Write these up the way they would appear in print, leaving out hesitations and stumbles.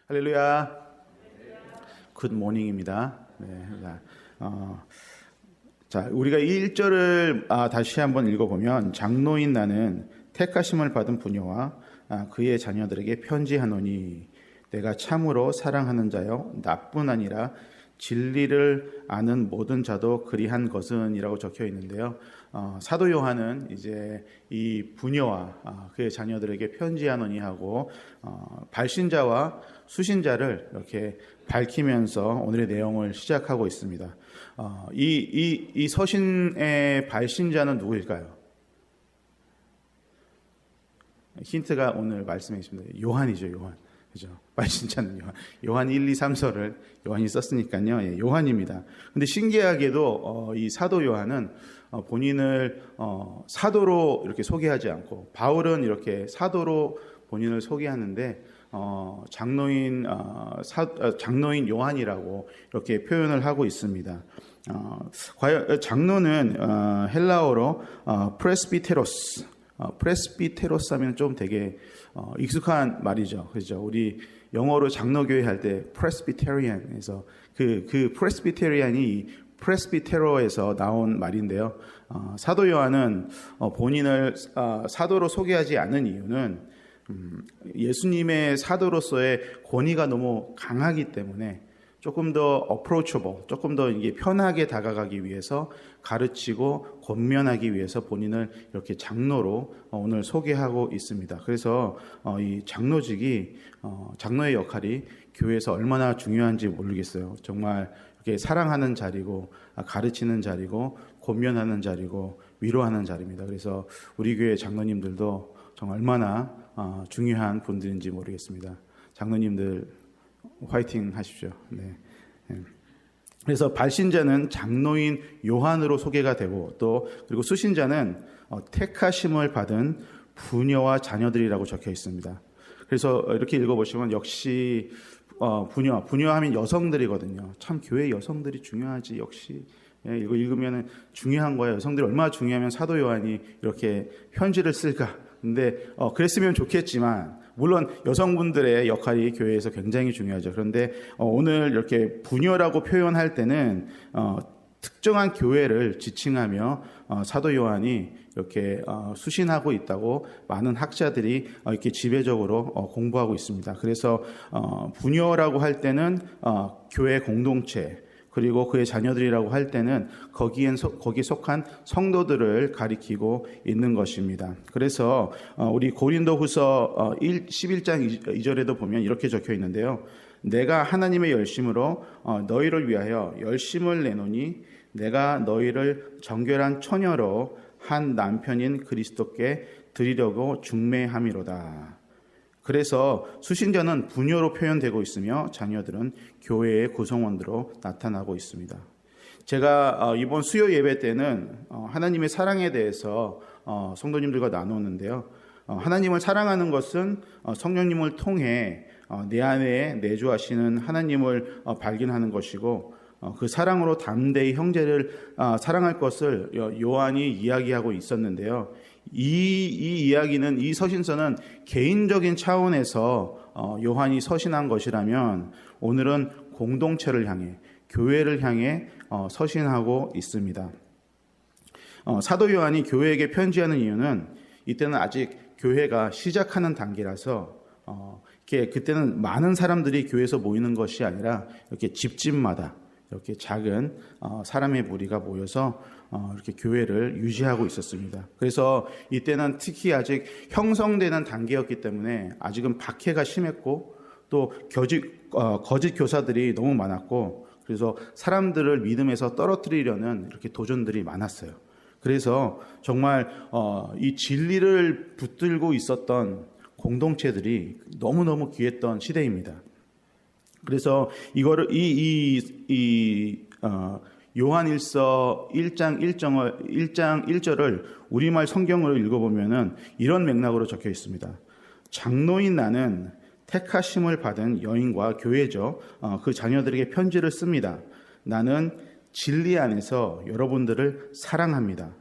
할렐루야. 굿 모닝입니다. 네, 자, 우리가 이 1절을 다시 한번 읽어보면 장로인 나는 택하심을 받은 부녀와 그의 자녀들에게 편지하노니 내가 참으로 사랑하는 자여 나뿐 아니라 진리를 아는 모든 자도 그리한 것은 이라고 적혀 있는데요. 사도 요한은 이제 이 부녀와 그의 자녀들에게 편지하노니 하고 발신자와 수신자를 이렇게 밝히면서 오늘의 내용을 시작하고 있습니다. 이 서신의 발신자는 누구일까요? 힌트가 오늘 말씀해 있습니다. 요한이죠, 요한. 그죠? 발신자는 요한 1, 2, 3서를 요한이 썼으니까요. 예, 요한입니다. 근데 신기하게도 이 사도 요한은 본인을 사도로 이렇게 소개하지 않고 바울은 이렇게 사도로 본인을 소개하는데 장로인 요한이라고 이렇게 표현을 하고 있습니다. 과연 장로는 헬라어로 프레스비테로스 하면 좀 되게 익숙한 말이죠. 그죠? 우리 영어로 장로교회 할 때 프레스비테리안에서 그 프레스비테리안이 프레스비테로에서 나온 말인데요. 사도 요한은 본인을 사도로 소개하지 않은 이유는 예수님의 사도로서의 권위가 너무 강하기 때문에 조금 더 approachable, 조금 더 이게 편하게 다가가기 위해서 가르치고 권면하기 위해서 본인을 이렇게 장로로 오늘 소개하고 있습니다. 그래서 이 장로직이 장로의 역할이 교회에서 얼마나 중요한지 모르겠어요. 정말 이렇게 사랑하는 자리고 가르치는 자리고 권면하는 자리고 위로하는 자리입니다. 그래서 우리 교회 장로님들도 정말 얼마나 중요한 분들인지 모르겠습니다. 장로님들 화이팅 하십시오. 네. 그래서 발신자는 장로인 요한으로 소개가 되고 또 그리고 수신자는 택하심을 받은 부녀와 자녀들이라고 적혀 있습니다. 그래서 이렇게 읽어보시면 역시 부녀하면 여성들이거든요. 참 교회 여성들이 중요하지 역시. 예, 이거 읽으면 중요한 거예요. 여성들이 얼마나 중요하면 사도 요한이 이렇게 편지를 쓸까. 근데 그랬으면 좋겠지만 물론 여성분들의 역할이 교회에서 굉장히 중요하죠. 그런데 오늘 이렇게 부녀라고 표현할 때는 특정한 교회를 지칭하며 사도 요한이 이렇게 수신하고 있다고 많은 학자들이 이렇게 지배적으로 공부하고 있습니다. 그래서 부녀라고 할 때는 교회 공동체 그리고 그의 자녀들이라고 할 때는 거기에 속한 성도들을 가리키고 있는 것입니다. 그래서 우리 고린도후서 11장 2절에도 보면 이렇게 적혀 있는데요. 내가 하나님의 열심으로 너희를 위하여 열심을 내노니 내가 너희를 정결한 처녀로 한 남편인 그리스도께 드리려고 중매함이로다. 그래서 수신자는 부녀로 표현되고 있으며 자녀들은 교회의 구성원으로 나타나고 있습니다. 제가 이번 수요 예배 때는 하나님의 사랑에 대해서 성도님들과 나누었는데요. 하나님을 사랑하는 것은 성령님을 통해 내 안에 내주하시는 하나님을 발견하는 것이고 그 사랑으로 담대히 형제를 사랑할 것을 요한이 이야기하고 있었는데요. 이 이야기는 이 서신서는 개인적인 차원에서 요한이 서신한 것이라면 오늘은 공동체를 향해 교회를 향해 서신하고 있습니다. 사도 요한이 교회에게 편지하는 이유는 이때는 아직 교회가 시작하는 단계라서 그때는 많은 사람들이 교회에서 모이는 것이 아니라 이렇게 집집마다 이렇게 작은 사람의 무리가 모여서 이렇게 교회를 유지하고 있었습니다. 그래서 이때는 특히 아직 형성되는 단계였기 때문에 아직은 박해가 심했고 또 거짓 교사들이 너무 많았고 그래서 사람들을 믿음에서 떨어뜨리려는 이렇게 도전들이 많았어요. 그래서 정말 이 진리를 붙들고 있었던 공동체들이 너무너무 귀했던 시대입니다. 그래서 이거를 요한일서 1장 1절을 우리말 성경으로 읽어보면은 이런 맥락으로 적혀 있습니다. 장로인 나는 택하심을 받은 여인과 교회죠. 그 자녀들에게 편지를 씁니다. 나는 진리 안에서 여러분들을 사랑합니다.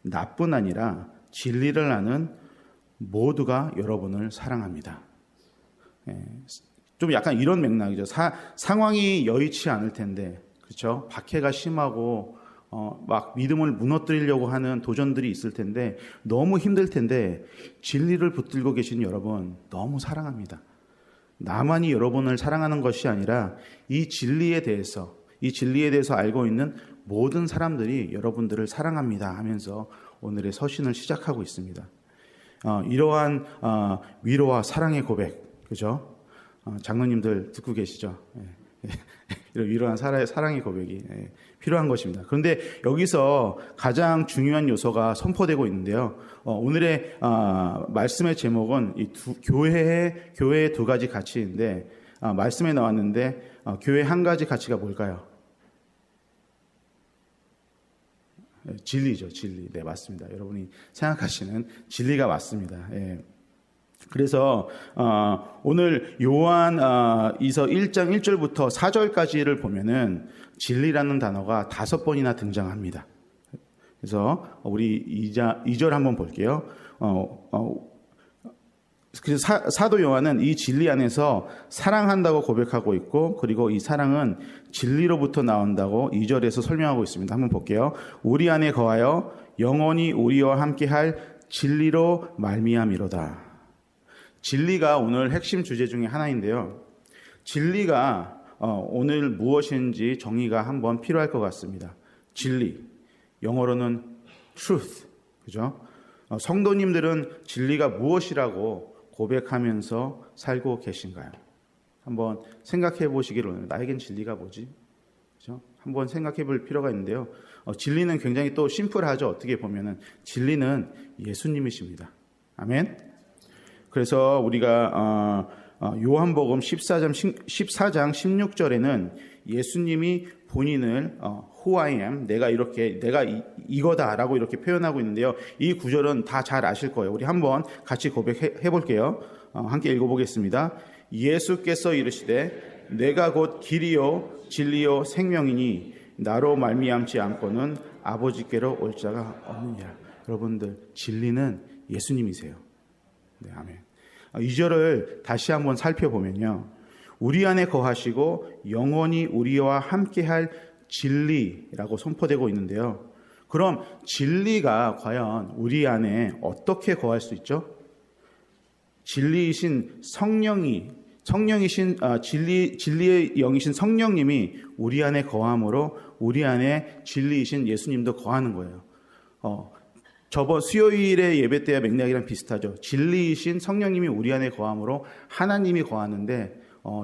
나뿐 아니라 진리를 아는 모두가 여러분을 사랑합니다. 좀 약간 이런 맥락이죠. 상황이 여의치 않을 텐데, 그렇죠? 박해가 심하고 막 믿음을 무너뜨리려고 하는 도전들이 있을 텐데 너무 힘들 텐데 진리를 붙들고 계신 여러분 너무 사랑합니다. 나만이 여러분을 사랑하는 것이 아니라 이 진리에 대해서 알고 있는 모든 사람들이 여러분들을 사랑합니다 하면서 오늘의 서신을 시작하고 있습니다. 이러한 위로와 사랑의 고백, 그죠? 장로님들 듣고 계시죠? 이런 위로한 사랑의 고백이 필요한 것입니다. 그런데 여기서 가장 중요한 요소가 선포되고 있는데요. 오늘의 말씀의 제목은 이 교회의 두 가지 가치인데 말씀에 나왔는데 교회 한 가지 가치가 뭘까요? 진리죠, 진리. 네, 맞습니다. 여러분이 생각하시는 진리가 맞습니다. 예. 그래서 오늘 요한이서 1장 1절부터 4절까지를 보면은 진리라는 단어가 5번이나 등장합니다. 그래서 우리 2절 한번 볼게요. 그래서 사도 요한은 이 진리 안에서 사랑한다고 고백하고 있고, 그리고 이 사랑은 진리로부터 나온다고 2절에서 설명하고 있습니다. 한번 볼게요. 우리 안에 거하여 영원히 우리와 함께할 진리로 말미암이로다. 진리가 오늘 핵심 주제 중에 하나인데요. 진리가 오늘 무엇인지 정의가 한번 필요할 것 같습니다. 진리, 영어로는 truth, 그죠? 성도님들은 진리가 무엇이라고 고백하면서 살고 계신가요? 한번 생각해 보시기를 원해요. 나에겐 진리가 뭐지? 그죠? 한번 생각해 볼 필요가 있는데요. 진리는 굉장히 또 심플하죠. 어떻게 보면은 진리는 예수님이십니다. 아멘. 그래서 우리가 요한복음 14장 16절에는 예수님이 본인을 who I am, 내가 이거다라고 이렇게 표현하고 있는데요. 이 구절은 다 잘 아실 거예요. 우리 한번 같이 고백해 볼게요. 함께 읽어보겠습니다. 예수께서 이르시되 내가 곧 길이요 진리요 생명이니 나로 말미암지 않고는 아버지께로 올 자가 없느니라. 여러분들 진리는 예수님이세요. 네, 아멘. 2절을 다시 한번 살펴보면요. 우리 안에 거하시고 영원히 우리와 함께할 진리라고 선포되고 있는데요. 그럼 진리가 과연 우리 안에 어떻게 거할 수 있죠? 진리이신 진리의 영이신 성령님이 우리 안에 거함으로 우리 안에 진리이신 예수님도 거하는 거예요. 저번 수요일의 예배 때와 맥락이랑 비슷하죠. 진리이신 성령님이 우리 안에 거함으로 하나님이 거하는데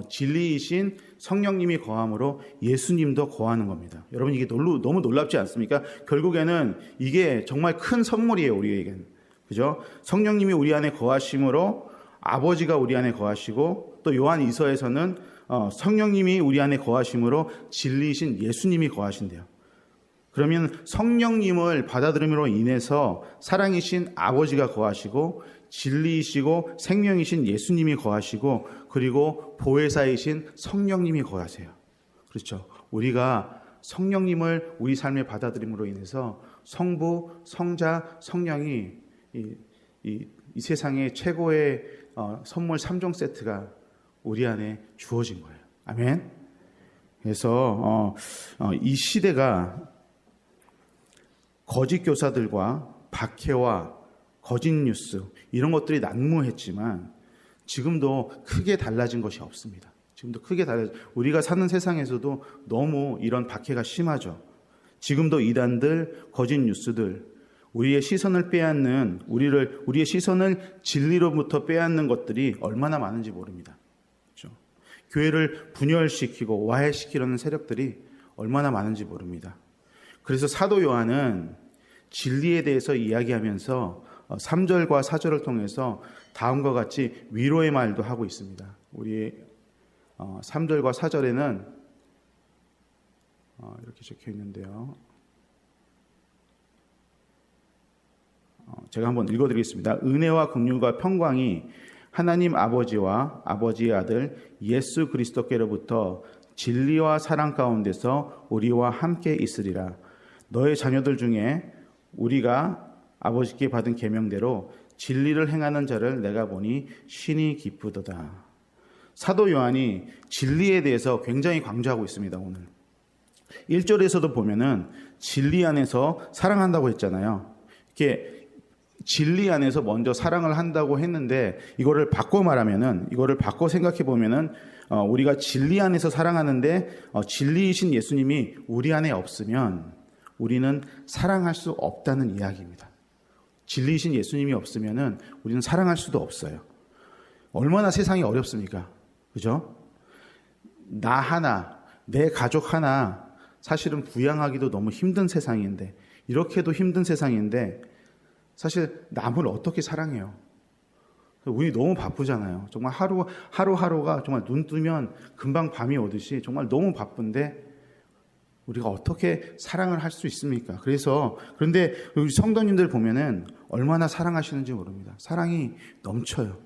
진리이신 성령님이 거함으로 예수님도 거하는 겁니다. 여러분 이게 너무 놀랍지 않습니까? 결국에는 이게 정말 큰 선물이에요, 우리에게는. 그죠? 성령님이 우리 안에 거하심으로 아버지가 우리 안에 거하시고, 또 요한 이서에서는 성령님이 우리 안에 거하심으로 진리이신 예수님이 거하신대요. 그러면 성령님을 받아들임으로 인해서 사랑이신 아버지가 거하시고, 진리이시고 생명이신 예수님이 거하시고, 그리고 보혜사이신 성령님이 거하세요. 그렇죠? 우리가 성령님을 우리 삶에 받아들임으로 인해서 성부, 성자, 성령이 이 세상의 최고의 선물 3종 세트가 우리 안에 주어진 거예요. 아멘. 그래서 이 시대가 거짓 교사들과 박해와 거짓 뉴스 이런 것들이 난무했지만 지금도 크게 달라진 것이 없습니다. 우리가 사는 세상에서도 너무 이런 박해가 심하죠. 지금도 이단들, 거짓 뉴스들, 우리의 시선을 빼앗는, 우리의 시선을 진리로부터 빼앗는 것들이 얼마나 많은지 모릅니다. 그렇죠? 교회를 분열시키고 와해시키려는 세력들이 얼마나 많은지 모릅니다. 그래서 사도 요한은 진리에 대해서 이야기하면서 3절과 4절을 통해서 다음과 같이 위로의 말도 하고 있습니다. 우리 3절과 4절에는 이렇게 적혀 있는데요. 제가 한번 읽어드리겠습니다. 은혜와 긍휼과 평강이 하나님 아버지와 아버지의 아들 예수 그리스도께로부터 진리와 사랑 가운데서 우리와 함께 있으리라. 너의 자녀들 중에 우리가 아버지께 받은 계명대로 진리를 행하는 자를 내가 보니 신이 기쁘도다. 사도 요한이 진리에 대해서 굉장히 강조하고 있습니다. 오늘 1절에서도 보면은 진리 안에서 사랑한다고 했잖아요. 이렇게 진리 안에서 먼저 사랑을 한다고 했는데 이거를 바꿔 말하면은, 이거를 바꿔 생각해 보면은 우리가 진리 안에서 사랑하는데 진리이신 예수님이 우리 안에 없으면 우리는 사랑할 수 없다는 이야기입니다. 진리이신 예수님이 없으면은 우리는 사랑할 수도 없어요. 얼마나 세상이 어렵습니까? 그죠? 나 하나, 내 가족 하나 사실은 부양하기도 너무 힘든 세상인데, 이렇게도 힘든 세상인데 사실 남을 어떻게 사랑해요? 우리 너무 바쁘잖아요. 정말 하루하루가 정말 눈 뜨면 금방 밤이 오듯이 정말 너무 바쁜데 우리가 어떻게 사랑을 할 수 있습니까? 그런데 우리 성도님들 보면은 얼마나 사랑하시는지 모릅니다. 사랑이 넘쳐요.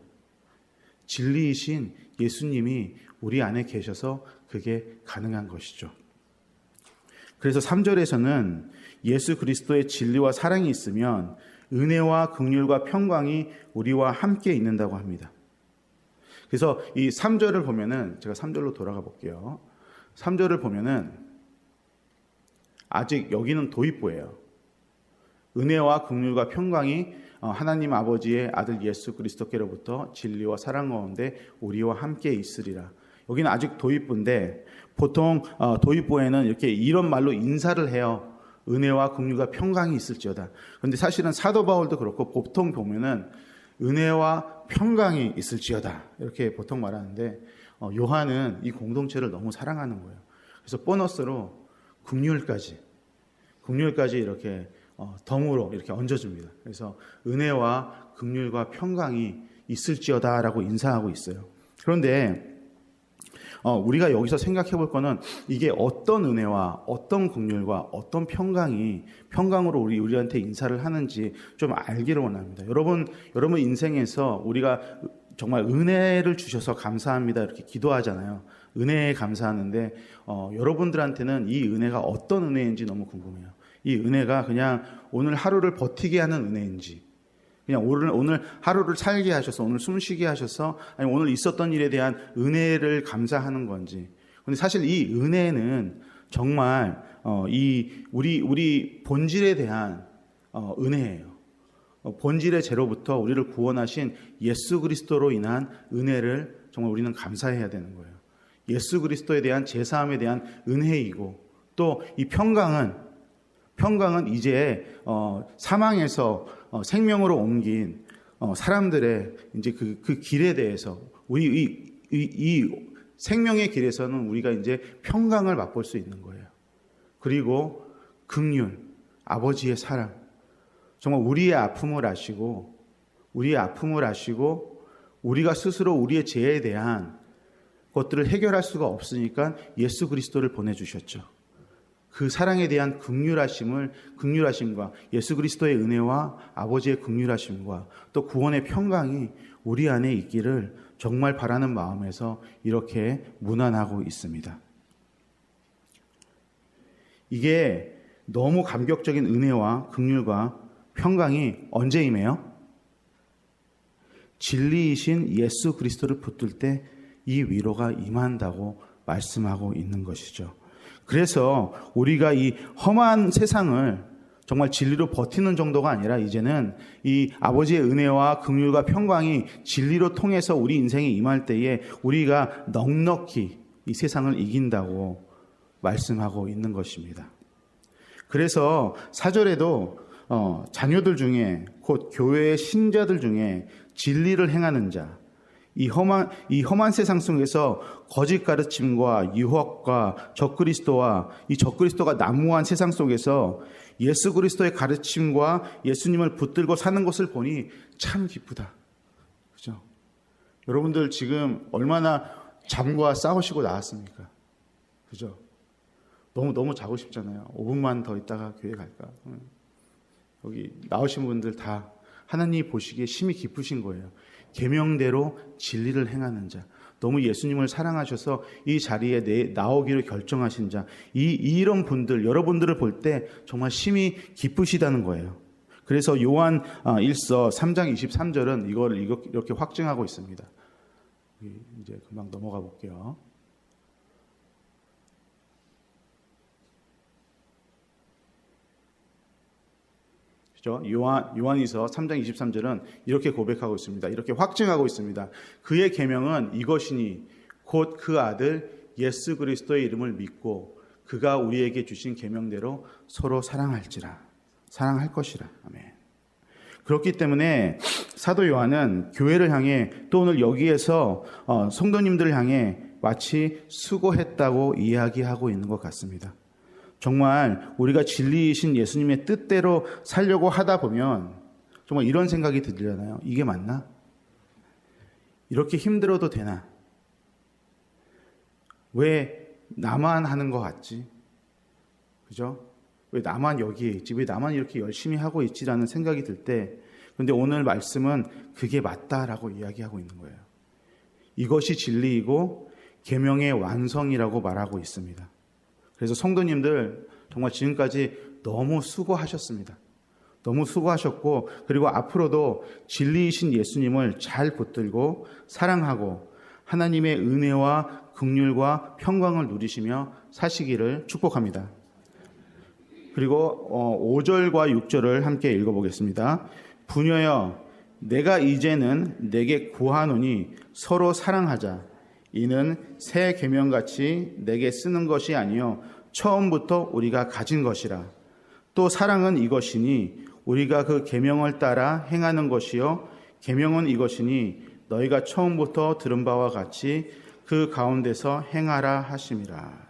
진리이신 예수님이 우리 안에 계셔서 그게 가능한 것이죠. 그래서 3절에서는 예수 그리스도의 진리와 사랑이 있으면 은혜와 긍휼과 평강이 우리와 함께 있는다고 합니다. 그래서 이 3절을 보면은, 제가 3절로 돌아가 볼게요. 3절을 보면은 아직 여기는 도입부예요. 은혜와 긍휼과 평강이 하나님 아버지의 아들 예수 그리스도께로부터 진리와 사랑 가운데 우리와 함께 있으리라. 여기는 아직 도입부인데 보통 도입부에는 이렇게 이런 말로 인사를 해요. 은혜와 긍휼과 평강이 있을지어다. 그런데 사실은 사도 바울도 그렇고 보통 보면은 은혜와 평강이 있을지어다 이렇게 보통 말하는데 요한은 이 공동체를 너무 사랑하는 거예요. 그래서 보너스로 긍휼까지 이렇게 덤으로 이렇게 얹어줍니다. 그래서 은혜와 긍휼과 평강이 있을지어다라고 인사하고 있어요. 그런데 우리가 여기서 생각해 볼 거는 이게 어떤 은혜와 어떤 긍휼과 어떤 평강으로 우리한테 인사를 하는지 좀 알기를 원합니다. 여러분 인생에서 우리가 정말 은혜를 주셔서 감사합니다 이렇게 기도하잖아요. 은혜에 감사하는데 여러분들한테는 이 은혜가 어떤 은혜인지 너무 궁금해요. 이 은혜가 그냥 오늘 하루를 버티게 하는 은혜인지, 그냥 오늘 하루를 살게 하셔서, 오늘 숨쉬게 하셔서, 아니 오늘 있었던 일에 대한 은혜를 감사하는 건지. 근데 사실 이 은혜는 정말 우리 본질에 대한 은혜예요. 본질의 죄로부터 우리를 구원하신 예수 그리스도로 인한 은혜를 정말 우리는 감사해야 되는 거예요. 예수 그리스도에 대한 제사함에 대한 은혜이고, 또 이 평강은 이제 사망에서 생명으로 옮긴 사람들의 이제 그 길에 대해서 우리 이 생명의 길에서는 우리가 이제 평강을 맛볼 수 있는 거예요. 그리고 긍휼, 아버지의 사랑, 정말 우리의 아픔을 아시고 우리가 스스로 우리의 죄에 대한 것들을 해결할 수가 없으니까 예수 그리스도를 보내주셨죠. 그 사랑에 대한 긍휼하심과 예수 그리스도의 은혜와 아버지의 긍휼하심과 또 구원의 평강이 우리 안에 있기를 정말 바라는 마음에서 이렇게 문안하고 있습니다. 이게 너무 감격적인 은혜와 긍휼과 평강이 언제 임해요? 진리이신 예수 그리스도를 붙들 때 이 위로가 임한다고 말씀하고 있는 것이죠. 그래서 우리가 이 험한 세상을 정말 진리로 버티는 정도가 아니라 이제는 이 아버지의 은혜와 긍휼과 평강이 진리로 통해서 우리 인생에 임할 때에 우리가 넉넉히 이 세상을 이긴다고 말씀하고 있는 것입니다. 그래서 4절에도 자녀들 중에 곧 교회의 신자들 중에 진리를 행하는 자, 이 험한 세상 속에서 거짓 가르침과 유혹과 적그리스도와 이 적그리스도가 난무한 세상 속에서 예수 그리스도의 가르침과 예수님을 붙들고 사는 것을 보니 참 기쁘다. 그죠? 여러분들 지금 얼마나 잠과 싸우시고 나왔습니까? 그죠? 너무 자고 싶잖아요. 5분만 더 있다가 교회 갈까? 여기 나오신 분들 다 하나님이 보시기에 심히 기쁘신 거예요. 계명대로 진리를 행하는 자, 너무 예수님을 사랑하셔서 이 자리에 나오기를 결정하신 자, 이런 분들, 여러분들을 볼 때 정말 심히 기쁘시다는 거예요. 그래서 요한 1서 3장 23절은 이걸 이렇게 확증하고 있습니다. 이제 금방 넘어가 볼게요. 그죠? 요한이서 3장 23절은 이렇게 고백하고 있습니다. 이렇게 확증하고 있습니다. 그의 계명은 이것이니 곧 그 아들 예수 그리스도의 이름을 믿고 그가 우리에게 주신 계명대로 서로 사랑할지라. 사랑할 것이라. 아멘. 그렇기 때문에 사도 요한은 교회를 향해 또 오늘 여기에서 성도님들을 향해 마치 수고했다고 이야기하고 있는 것 같습니다. 정말 우리가 진리이신 예수님의 뜻대로 살려고 하다 보면 정말 이런 생각이 들잖아요. 이게 맞나? 이렇게 힘들어도 되나? 왜 나만 하는 것 같지? 그죠? 왜 나만 여기에 있지? 왜 나만 이렇게 열심히 하고 있지라는 생각이 들 때, 그런데 오늘 말씀은 그게 맞다라고 이야기하고 있는 거예요. 이것이 진리이고 계명의 완성이라고 말하고 있습니다. 그래서 성도님들 정말 지금까지 너무 수고하셨습니다. 너무 수고하셨고, 그리고 앞으로도 진리이신 예수님을 잘 붙들고 사랑하고 하나님의 은혜와 긍휼과 평강을 누리시며 사시기를 축복합니다. 그리고 5절과 6절을 함께 읽어보겠습니다. 부녀여, 내가 이제는 내게 구하노니 서로 사랑하자. 이는 새 계명같이 내게 쓰는 것이 아니요 처음부터 우리가 가진 것이라. 또 사랑은 이것이니 우리가 그 계명을 따라 행하는 것이요 계명은 이것이니 너희가 처음부터 들은 바와 같이 그 가운데서 행하라 하심이라.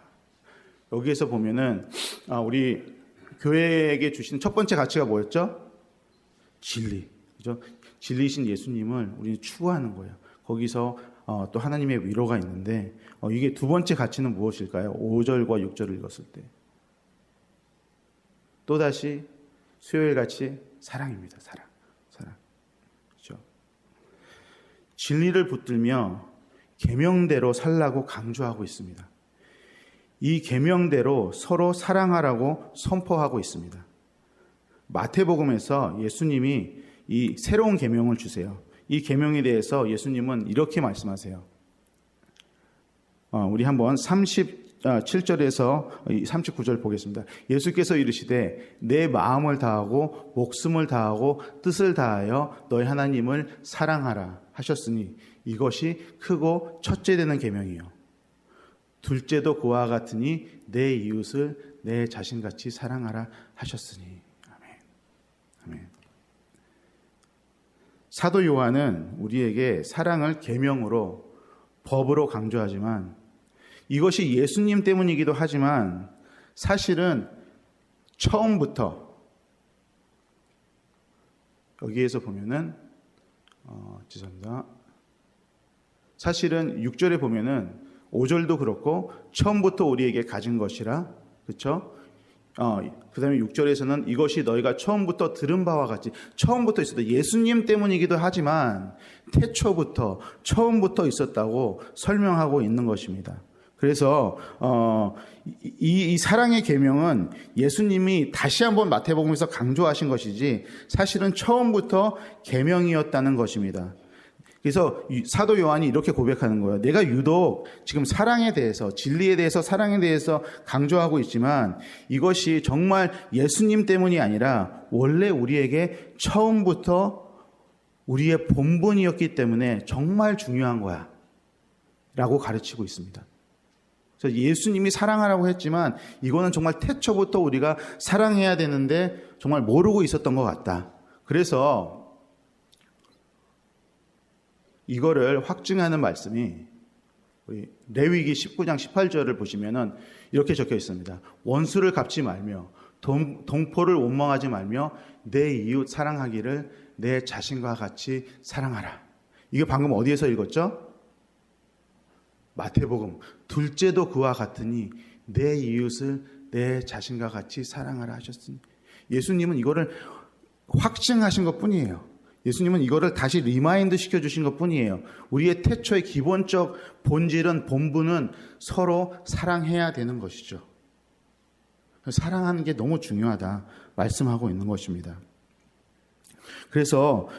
여기에서 보면은 우리 교회에게 주신 첫 번째 가치가 뭐였죠? 진리. 그죠? 진리이신 예수님을 우리는 추구하는 거예요. 거기서 또 하나님의 위로가 있는데 이게 두 번째 가치는 무엇일까요? 5절과 6절을 읽었을 때 또다시 수요일같이 사랑입니다. 사랑. 그렇죠? 진리를 붙들며 계명대로 살라고 강조하고 있습니다. 이 계명대로 서로 사랑하라고 선포하고 있습니다. 마태복음에서 예수님이 이 새로운 계명을 주세요. 이 계명에 대해서 예수님은 이렇게 말씀하세요. 우리 한번 37절에서 39절 보겠습니다. 예수께서 이르시되 내 마음을 다하고 목숨을 다하고 뜻을 다하여 너희 하나님을 사랑하라 하셨으니 이것이 크고 첫째 되는 계명이요. 둘째도 그와 같으니 내 이웃을 내 자신같이 사랑하라 하셨으니. 아멘. 아멘. 사도 요한은 우리에게 사랑을 계명으로 법으로 강조하지만 이것이 예수님 때문이기도 하지만 사실은 처음부터 여기에서 보면은 죄송합니다. 사실은 6절에 보면은 5절도 그렇고 처음부터 우리에게 가진 것이라 그렇죠? 그 다음에 6절에서는 이것이 너희가 처음부터 들은 바와 같이 처음부터 있었다. 예수님 때문이기도 하지만 태초부터 처음부터 있었다고 설명하고 있는 것입니다. 그래서 이 사랑의 계명은 예수님이 다시 한번 마태복음에서 강조하신 것이지 사실은 처음부터 계명이었다는 것입니다. 그래서 사도 요한이 이렇게 고백하는 거예요. 내가 유독 지금 사랑에 대해서, 진리에 대해서, 사랑에 대해서 강조하고 있지만 이것이 정말 예수님 때문이 아니라 원래 우리에게 처음부터 우리의 본분이었기 때문에 정말 중요한 거야 라고 가르치고 있습니다. 그래서 예수님이 사랑하라고 했지만 이거는 정말 태초부터 우리가 사랑해야 되는데 정말 모르고 있었던 것 같다. 그래서 이거를 확증하는 말씀이 우리 레위기 19장 18절을 보시면은 이렇게 적혀 있습니다. 원수를 갚지 말며 동포를 원망하지 말며 내 이웃 사랑하기를 내 자신과 같이 사랑하라. 이게 방금 어디에서 읽었죠? 마태복음. 둘째도 그와 같으니 내 이웃을 내 자신과 같이 사랑하라 하셨으니. 예수님은 이거를 확증하신 것뿐이에요. 예수님은 이거를 다시 리마인드 시켜주신 것뿐이에요. 우리의 태초의 기본적 본질은, 본분은 서로 사랑해야 되는 것이죠. 사랑하는 게 너무 중요하다 말씀하고 있는 것입니다. 그래서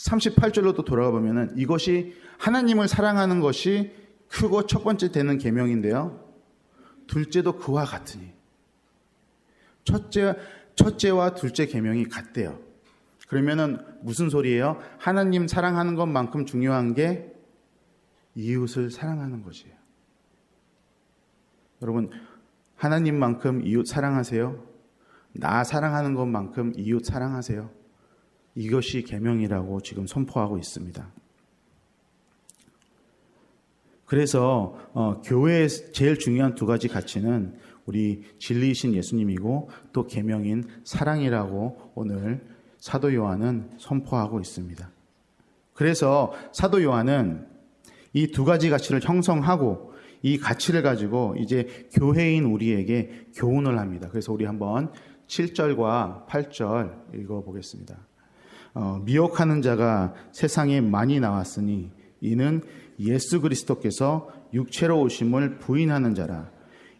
38절로 또 돌아가 보면은 이것이 하나님을 사랑하는 것이 크고 첫 번째 되는 계명인데요. 둘째도 그와 같으니. 첫째와 둘째 계명이 같대요. 그러면은 무슨 소리예요? 하나님 사랑하는 것만큼 중요한 게 이웃을 사랑하는 것이에요. 여러분, 하나님만큼 이웃 사랑하세요. 나 사랑하는 것만큼 이웃 사랑하세요. 이것이 계명이라고 지금 선포하고 있습니다. 그래서 교회의 제일 중요한 두 가지 가치는 우리 진리이신 예수님이고 또 계명인 사랑이라고 오늘 사도 요한은 선포하고 있습니다. 그래서 사도 요한은 이 두 가지 가치를 형성하고 이 가치를 가지고 이제 교회인 우리에게 교훈을 합니다. 그래서 우리 한번 7절과 8절 읽어보겠습니다. 미혹하는 자가 세상에 많이 나왔으니 이는 예수 그리스도께서 육체로 오심을 부인하는 자라.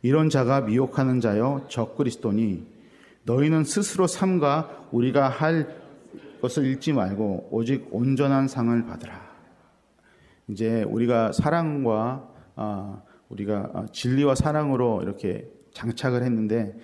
이런 자가 미혹하는 자여 적그리스도니 너희는 스스로 삼가 우리가 할 것을 읽지 말고 오직 온전한 상을 받으라. 이제 우리가 사랑과 우리가 진리와 사랑으로 이렇게 장착을 했는데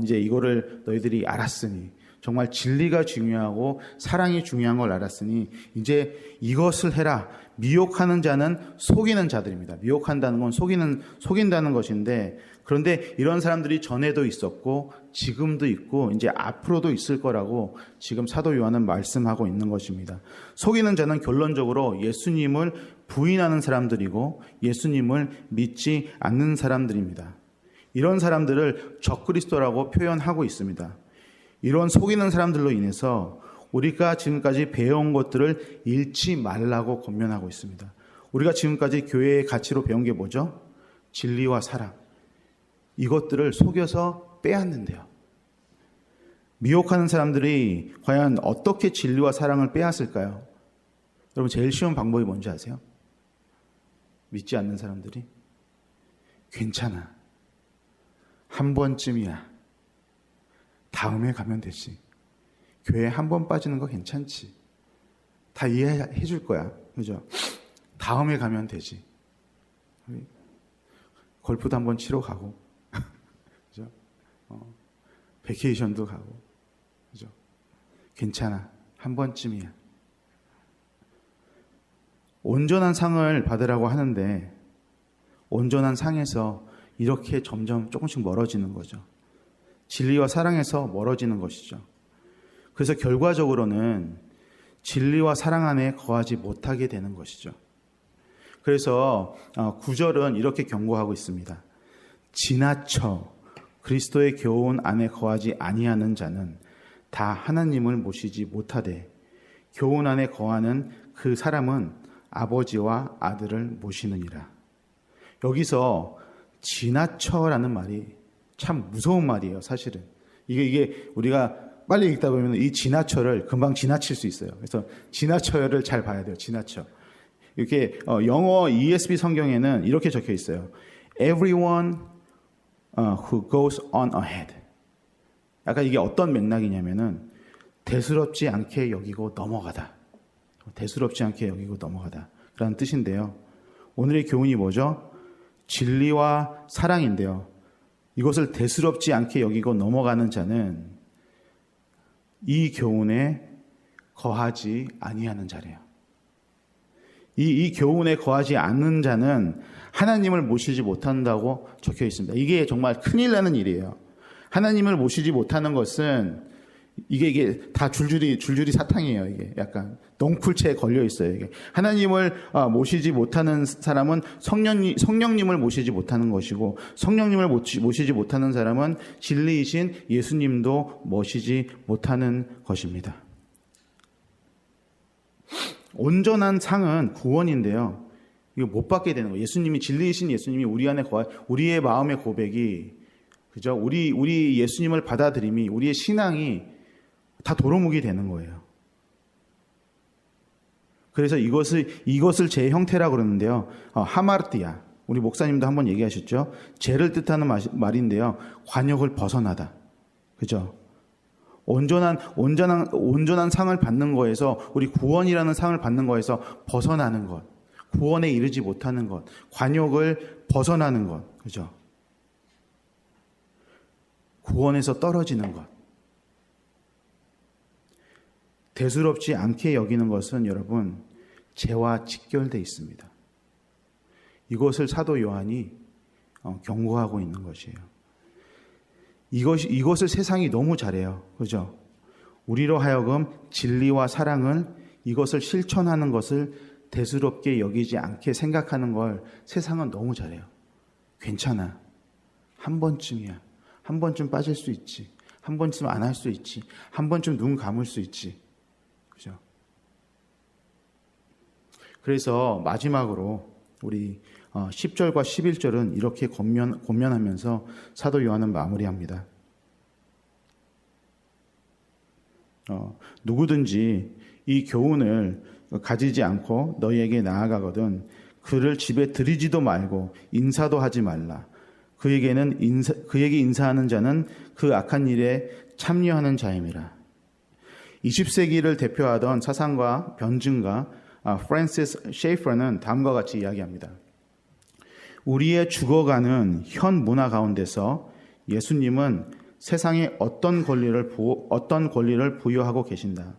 이제 이거를 너희들이 알았으니 정말 진리가 중요하고 사랑이 중요한 걸 알았으니 이제 이것을 해라. 미혹하는 자는 속이는 자들입니다. 미혹한다는 건 속인다는 것인데 그런데 이런 사람들이 전에도 있었고 지금도 있고 이제 앞으로도 있을 거라고 지금 사도 요한은 말씀하고 있는 것입니다. 속이는 자는 결론적으로 예수님을 부인하는 사람들이고 예수님을 믿지 않는 사람들입니다. 이런 사람들을 적그리스도라고 표현하고 있습니다. 이런 속이는 사람들로 인해서 우리가 지금까지 배워온 것들을 잃지 말라고 권면하고 있습니다. 우리가 지금까지 교회의 가치로 배운 게 뭐죠? 진리와 사랑. 이것들을 속여서 빼앗는데요. 미혹하는 사람들이 과연 어떻게 진리와 사랑을 빼앗을까요? 여러분 제일 쉬운 방법이 뭔지 아세요? 믿지 않는 사람들이 괜찮아. 한 번쯤이야. 다음에 가면 되지. 교회 한 번 빠지는 거 괜찮지. 다 이해해 줄 거야. 그죠? 다음에 가면 되지. 골프도 한번 치러 가고. 그죠? 베케이션도 가고. 그죠? 괜찮아. 한 번쯤이야. 온전한 상을 받으라고 하는데 온전한 상에서 이렇게 점점 조금씩 멀어지는 거죠. 진리와 사랑에서 멀어지는 것이죠. 그래서 결과적으로는 진리와 사랑 안에 거하지 못하게 되는 것이죠. 그래서 9절은 이렇게 경고하고 있습니다. 지나쳐 그리스도의 교훈 안에 거하지 아니하는 자는 다 하나님을 모시지 못하되 교훈 안에 거하는 그 사람은 아버지와 아들을 모시느니라. 여기서 지나쳐라는 말이 참 무서운 말이에요. 사실은 이게 우리가 빨리 읽다 보면 이 지나쳐를 금방 지나칠 수 있어요. 그래서 지나쳐를 잘 봐야 돼요. 지나쳐. 이렇게 영어 ESV 성경에는 이렇게 적혀 있어요. Everyone who goes on ahead. 약간 이게 어떤 맥락이냐면은 대수롭지 않게 여기고 넘어가다. 대수롭지 않게 여기고 넘어가다. 라는 뜻인데요. 오늘의 교훈이 뭐죠? 진리와 사랑인데요. 이것을 대수롭지 않게 여기고 넘어가는 자는 이 교훈에 거하지 아니하는 자래요. 이 교훈에 거하지 않는 자는 하나님을 모시지 못한다고 적혀 있습니다. 이게 정말 큰일 나는 일이에요. 하나님을 모시지 못하는 것은 이게 다 줄줄이 사탕이에요. 이게 약간 넝쿨체에 걸려 있어요. 이게 하나님을 모시지 못하는 사람은 성령님을 모시지 못하는 것이고 성령님을 모시지 못하는 사람은 진리이신 예수님도 모시지 못하는 것입니다. 온전한 상은 구원인데요. 이거 못 받게 되는 거예요. 예수님이 진리이신 예수님이 우리 안에 우리의 마음의 고백이 그죠? 우리 예수님을 받아들임이 우리의 신앙이 다 도루묵이 되는 거예요. 그래서 이것을 제 형태라고 그러는데요. 하마르티아. 우리 목사님도 한번 얘기하셨죠. 죄를 뜻하는 말인데요. 관역을 벗어나다. 그죠? 온전한 상을 받는 거에서, 우리 구원이라는 상을 받는 거에서 벗어나는 것, 구원에 이르지 못하는 것, 관역을 벗어나는 것, 그죠? 구원에서 떨어지는 것. 대수롭지 않게 여기는 것은 여러분, 죄와 직결되어 있습니다. 이것을 사도 요한이 경고하고 있는 것이에요. 이것을 세상이 너무 잘해요. 그죠? 우리로 하여금 진리와 사랑을, 이것을 실천하는 것을 대수롭게 여기지 않게 생각하는 걸 세상은 너무 잘해요. 괜찮아. 한 번쯤이야. 한 번쯤 빠질 수 있지. 한 번쯤 안 할 수 있지. 한 번쯤 눈 감을 수 있지. 그죠? 그래서 마지막으로 우리 10절과 11절은 이렇게 권면하면서 사도 요한은 마무리합니다. 누구든지 이 교훈을 가지지 않고 너희에게 나아가거든 그를 집에 들이지도 말고 인사도 하지 말라. 그에게 인사하는 자는 그 악한 일에 참여하는 자임이라. 20세기를 대표하던 사상가, 변증가 프랜시스 셰이퍼는 다음과 같이 이야기합니다. 우리의 죽어가는 현 문화 가운데서 예수님은 세상에 어떤 권리를 부여하고 계신다.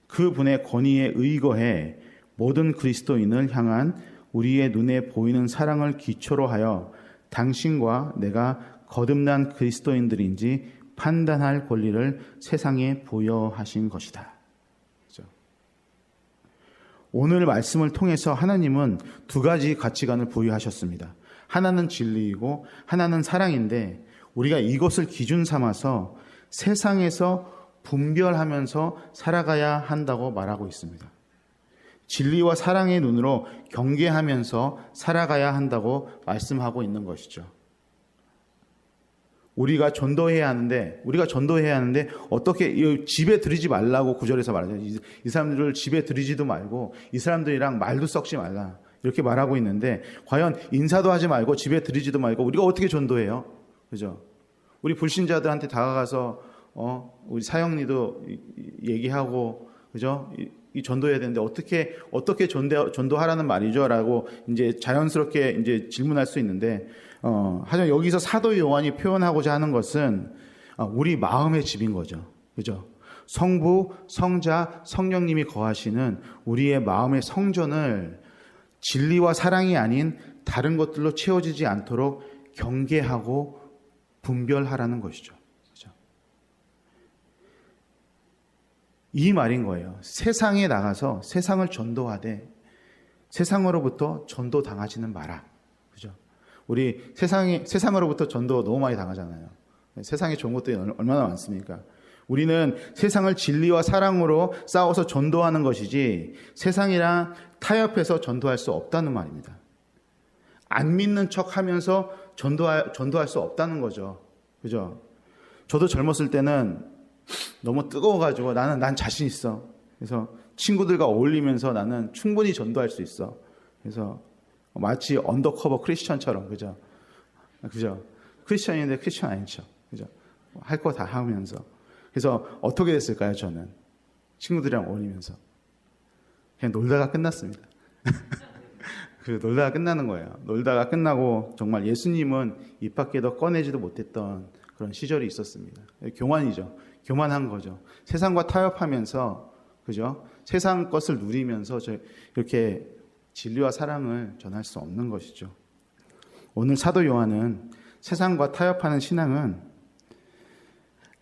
그분의 권위에 의거해 모든 그리스도인을 향한 우리의 눈에 보이는 사랑을 기초로 하여 당신과 내가 거듭난 그리스도인들인지 판단할 권리를 세상에 부여하신 것이다. 그렇죠? 오늘 말씀을 통해서 하나님은 두 가지 가치관을 부여하셨습니다. 하나는 진리이고 하나는 사랑인데 우리가 이것을 기준 삼아서 세상에서 분별하면서 살아가야 한다고 말하고 있습니다. 진리와 사랑의 눈으로 경계하면서 살아가야 한다고 말씀하고 있는 것이죠. 우리가 전도해야 하는데 어떻게 집에 들이지 말라고 구절에서 말하죠. 이 사람들을 집에 들이지도 말고 이 사람들이랑 말도 섞지 말라 이렇게 말하고 있는데 과연 인사도 하지 말고 집에 들이지도 말고 우리가 어떻게 전도해요? 그죠? 우리 불신자들한테 다가가서 우리 사형리도 얘기하고 그죠? 이 전도해야 되는데 어떻게 전도하라는 말이죠라고 이제 자연스럽게 이제 질문할 수 있는데 하지만 여기서 사도 요한이 표현하고자 하는 것은 우리 마음의 집인 거죠. 그죠? 성부, 성자, 성령님이 거하시는 우리의 마음의 성전을 진리와 사랑이 아닌 다른 것들로 채워지지 않도록 경계하고 분별하라는 것이죠. 그죠? 이 말인 거예요. 세상에 나가서 세상을 전도하되 세상으로부터 전도 당하지는 마라. 그죠? 우리 세상으로부터 전도 너무 많이 당하잖아요. 세상에 좋은 것들이 얼마나 많습니까? 우리는 세상을 진리와 사랑으로 싸워서 전도하는 것이지 세상이랑 타협해서 전도할 수 없다는 말입니다. 안 믿는 척 하면서 전도할 수 없다는 거죠. 그죠? 저도 젊었을 때는 너무 뜨거워가지고 난 자신 있어. 그래서 친구들과 어울리면서 나는 충분히 전도할 수 있어. 그래서 마치 언더커버 크리스천처럼, 그죠? 그죠? 크리스천인데 크리스천 아닌 척. 그죠? 할 거 다 하면서. 그래서 어떻게 됐을까요, 저는? 친구들이랑 어울리면서. 그냥 놀다가 끝났습니다. 놀다가 끝나는 거예요. 놀다가 끝나고 정말 예수님은 입 밖에도 꺼내지도 못했던 그런 시절이 있었습니다. 교만이죠. 교만한 거죠. 세상과 타협하면서, 그죠? 세상 것을 누리면서 이렇게 진리와 사랑을 전할 수 없는 것이죠. 오늘 사도 요한은 세상과 타협하는 신앙은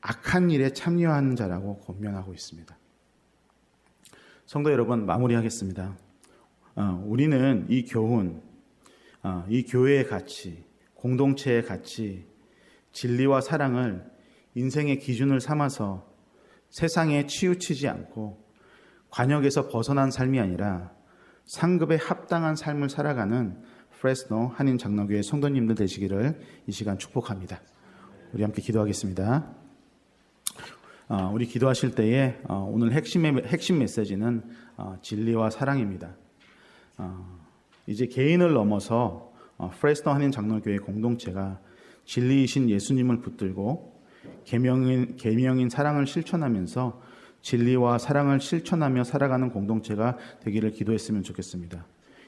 악한 일에 참여하는 자라고 권면하고 있습니다. 성도 여러분, 마무리하겠습니다. 우리는 이 교훈, 이 교회의 가치, 공동체의 가치, 진리와 사랑을 인생의 기준을 삼아서 세상에 치우치지 않고 관역에서 벗어난 삶이 아니라 상급에 합당한 삶을 살아가는 프레스노 한인 장로교회 성도님들 되시기를 이 시간 축복합니다. 우리 함께 기도하겠습니다. 우리 기도하실 때에 오늘 핵심 메시지는 진리와 사랑입니다. 이제 개인을 넘어서 프레스노 한인 장로교회 공동체가 진리이신 예수님을 붙들고 계명인 사랑을 실천하면서 진리와 사랑을 실천하며 살아가는 공동체가 되기를 기도했으면 좋겠습니다.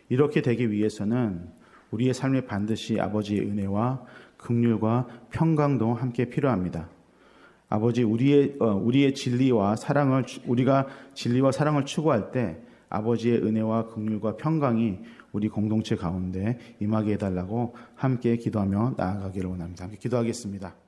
이렇게 되기 위해서는 우리의 삶에 반드시 아버지의 은혜와 긍휼과 평강도 함께 필요합니다. 아버지, 우리의 진리와 사랑을, 우리가 진리와 사랑을 추구할 때 아버지의 은혜와 긍휼과 평강이 우리 공동체 가운데 임하게 해달라고 함께 기도하며 나아가기를 원합니다. 함께 기도하겠습니다.